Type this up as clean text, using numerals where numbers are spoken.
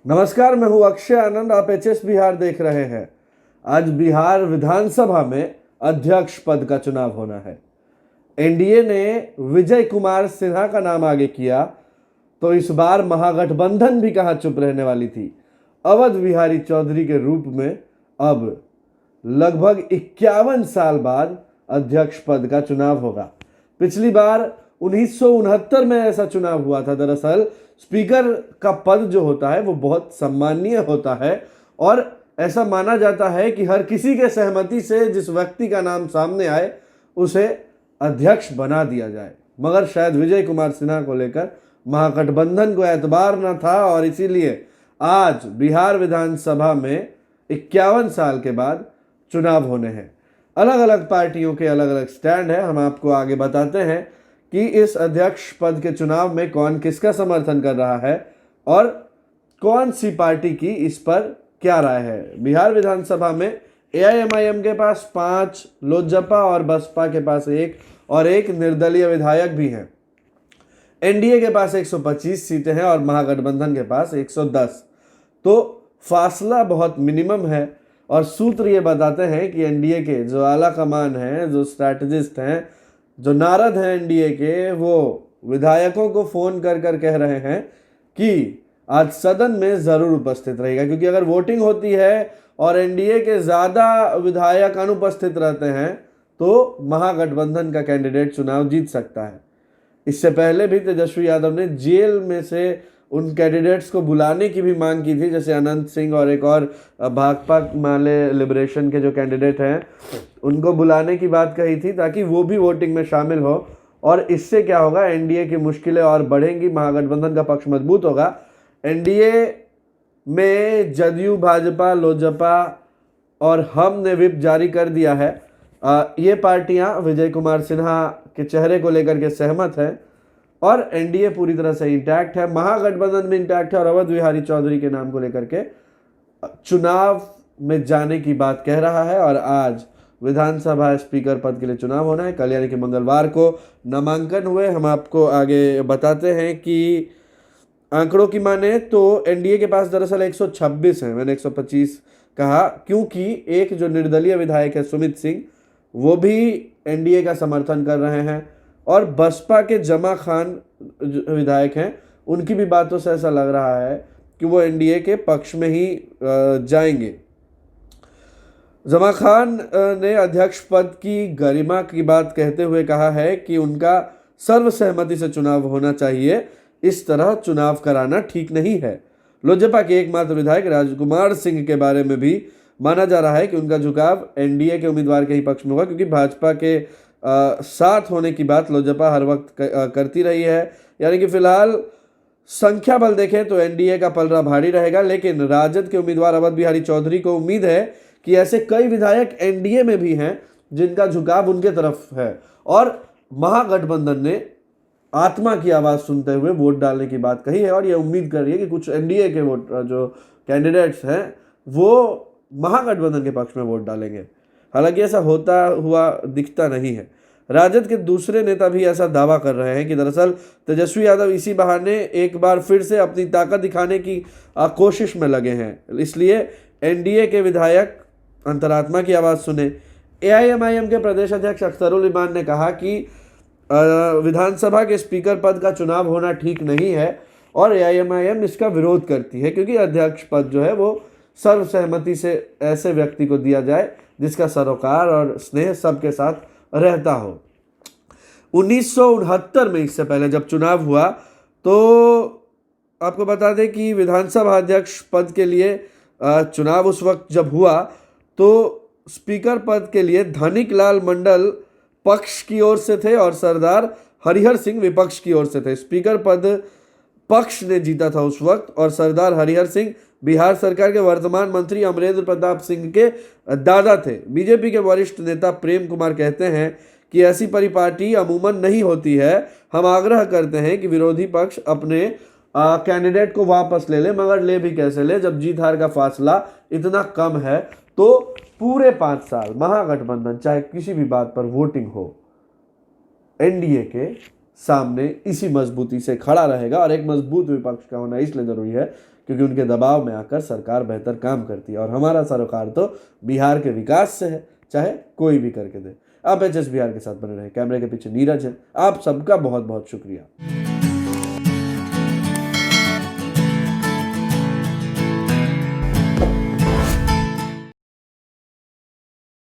नमस्कार, मैं हूं अक्षय आनंद। आप एचएस बिहार देख रहे हैं। आज बिहार विधानसभा में अध्यक्ष पद का चुनाव होना है। एनडीए ने विजय कुमार सिन्हा का नाम आगे किया तो इस बार महागठबंधन भी कहां चुप रहने वाली थी। अवध बिहारी चौधरी के रूप में अब लगभग 51 साल बाद अध्यक्ष पद का चुनाव होगा। पिछली बार 1969 में ऐसा चुनाव हुआ था। दरअसल स्पीकर का पद जो होता है वो बहुत सम्मानीय होता है और ऐसा माना जाता है कि हर किसी के सहमति से जिस व्यक्ति का नाम सामने आए उसे अध्यक्ष बना दिया जाए। मगर शायद विजय कुमार सिन्हा को लेकर महागठबंधन को एतबार न था और इसीलिए आज बिहार विधानसभा में 51 साल के बाद चुनाव होने हैं। अलग अलग पार्टियों के अलग अलग स्टैंड है। हम आपको आगे बताते हैं कि इस अध्यक्ष पद के चुनाव में कौन किसका समर्थन कर रहा है और कौन सी पार्टी की इस पर क्या राय है। बिहार विधानसभा में एआईएमआईएम के पास 5, लोजपा और बसपा के पास 1 और 1 निर्दलीय विधायक भी हैं। एनडीए के पास 125 सीटें हैं और महागठबंधन के पास 110। तो फासला बहुत मिनिमम है और सूत्र ये बताते हैं कि एनडीए के जो आला कमान हैं, जो स्ट्रैटेजिस्ट हैं, जो नारद हैं एनडीए के, वो विधायकों को फोन कर कर कह रहे हैं कि आज सदन में जरूर उपस्थित रहेगा, क्योंकि अगर वोटिंग होती है और एनडीए के ज्यादा विधायक अनुपस्थित रहते हैं तो महागठबंधन का कैंडिडेट चुनाव जीत सकता है। इससे पहले भी तेजस्वी यादव ने जेल में से उन कैंडिडेट्स को बुलाने की भी मांग की थी, जैसे अनंत सिंह और एक और भाकपा माले लिबरेशन के जो कैंडिडेट हैं उनको बुलाने की बात कही थी ताकि वो भी वोटिंग में शामिल हो। और इससे क्या होगा, एनडीए की मुश्किलें और बढ़ेंगी, महागठबंधन का पक्ष मजबूत होगा। एनडीए में जदयू, भाजपा, लोजपा और हम ने व्हिप जारी कर दिया है। ये पार्टियां विजय कुमार सिन्हा के चेहरे को लेकर के सहमत है और एनडीए पूरी तरह से इंटैक्ट है, महागठबंधन भी इंटैक्ट है और अवध बिहारी चौधरी के नाम को लेकर के चुनाव में जाने की बात कह रहा है। और आज विधानसभा स्पीकर पद के लिए चुनाव होना है। कल यानी कि मंगलवार को नामांकन हुए। हम आपको आगे बताते हैं कि आंकड़ों की माने तो एनडीए के पास दरअसल 126 है। मैंने 125 कहा क्योंकि एक जो निर्दलीय विधायक है सुमित सिंह, वो भी एनडीए का समर्थन कर रहे हैं और बसपा के जमा खान विधायक हैं, उनकी भी बातों से ऐसा लग रहा है कि वो एनडीए के पक्ष में ही जाएंगे। जमा खान ने अध्यक्ष पद की गरिमा की बात कहते हुए कहा है कि उनका सर्वसहमति से चुनाव होना चाहिए, इस तरह चुनाव कराना ठीक नहीं है। लोजपा के एकमात्र विधायक राजकुमार सिंह के बारे में भी माना जा रहा है कि उनका झुकाव एनडीए के उम्मीदवार के ही पक्ष में होगा, क्योंकि भाजपा के साथ होने की बात लोजपा हर वक्त करती रही है। यानी कि फिलहाल संख्या बल देखें तो एनडीए का पलड़ा भारी रहेगा, लेकिन राजद के उम्मीदवार अवध बिहारी चौधरी को उम्मीद है कि ऐसे कई विधायक एनडीए में भी हैं जिनका झुकाव उनके तरफ है और महागठबंधन ने आत्मा की आवाज़ सुनते हुए वोट डालने की बात कही है और ये उम्मीद कर रही है कि कुछ एनडीए के वोट जो कैंडिडेट्स हैं वो महागठबंधन के पक्ष में वोट डालेंगे। हालांकि ऐसा होता हुआ दिखता नहीं है। राजद के दूसरे नेता भी ऐसा दावा कर रहे हैं कि दरअसल तेजस्वी यादव इसी बहाने एक बार फिर से अपनी ताकत दिखाने की कोशिश में लगे हैं, इसलिए एनडीए के विधायक अंतरात्मा की आवाज़ सुने। एआईएमआईएम के प्रदेश अध्यक्ष अख्तरुल इमान ने कहा कि विधानसभा के स्पीकर पद का चुनाव होना ठीक नहीं है और एआईएमआईएम इसका विरोध करती है, क्योंकि अध्यक्ष पद जो है वो सर्वसहमति से ऐसे व्यक्ति को दिया जाए जिसका सरोकार और स्नेह सबके साथ रहता हो। 1969 में, इससे पहले जब चुनाव हुआ, तो आपको बता दें कि विधानसभा अध्यक्ष पद के लिए चुनाव उस वक्त जब हुआ तो स्पीकर पद के लिए धनिक लाल मंडल पक्ष की ओर से थे और सरदार हरिहर सिंह विपक्ष की ओर से थे। स्पीकर पद पक्ष ने जीता था उस वक्त और सरदार हरिहर सिंह बिहार सरकार के वर्तमान मंत्री अमरेंद्र प्रताप सिंह के दादा थे। बीजेपी के वरिष्ठ नेता प्रेम कुमार कहते हैं कि ऐसी परिपाटी अमूमन नहीं होती है। हम आग्रह करते हैं कि विरोधी पक्ष अपने कैंडिडेट को वापस ले ले, मगर ले भी कैसे ले जब जीत हार का फासला इतना कम है। तो पूरे 5 साल महागठबंधन चाहे किसी भी बात पर वोटिंग हो, एनडीए के सामने इसी मजबूती से खड़ा रहेगा और एक मजबूत विपक्ष का होना इसलिए जरूरी है क्योंकि उनके दबाव में आकर सरकार बेहतर काम करती है। और हमारा सरोकार तो बिहार के विकास से है, चाहे कोई भी करके दे। आप एचएस बिहार के साथ बने रहे। कैमरे के पीछे नीरज है। आप सबका बहुत बहुत शुक्रिया।